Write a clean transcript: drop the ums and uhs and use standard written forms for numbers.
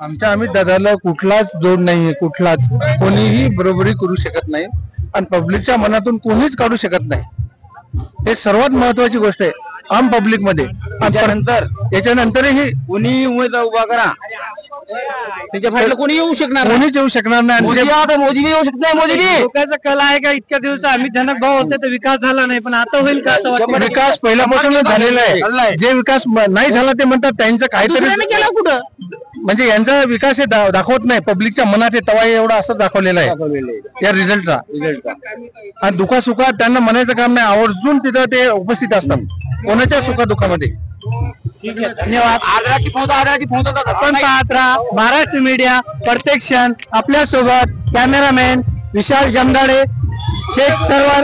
आमच्या अमित दादाला कुठलाच जोड नाहीये, कुठलाच कोणीही बरोबरी करू शकत नाही आणि पब्लिकच्या मनातून कोणीच काढू शकत नाही. हे सर्वात महत्वाची गोष्ट आहे आम पब्लिक मध्ये. याच्यानंतरही कोणी उमेदवार उभा करा त्याच्या फायदा कोणी येऊ शकणार कोणीच येऊ शकणार नाही. मोदी बी येऊ शकत नाही. मोदी बी लोकांचा कल आहे का इतक्या दिवस अमित जनक भाऊ होते तर विकास झाला नाही, पण आता होईल का असं वाटतं? विकास पहिल्यापासूनच झालेला आहे. जे विकास नाही झाला ते म्हणतात त्यांचं काहीतरी केलं कुठं म्हणजे यांचा विकास हे दाखवत नाही, पब्लिकच्या मनात हे तवाई एवढा असं दाखवलेला आहे या रिझल्टचा. आणि दुखासुखात त्यांना म्हणायचं काम नाही, आवर्जून तिथं ते उपस्थित असतात कोणाच्या सुखादुखामध्ये. धन्यवाद. आपण पाहत राहा महाराष्ट्र मीडिया प्रत्येक क्षण आपल्या सोबत. कॅमेरामॅन विशाल जमदाडे, शेख सरवर.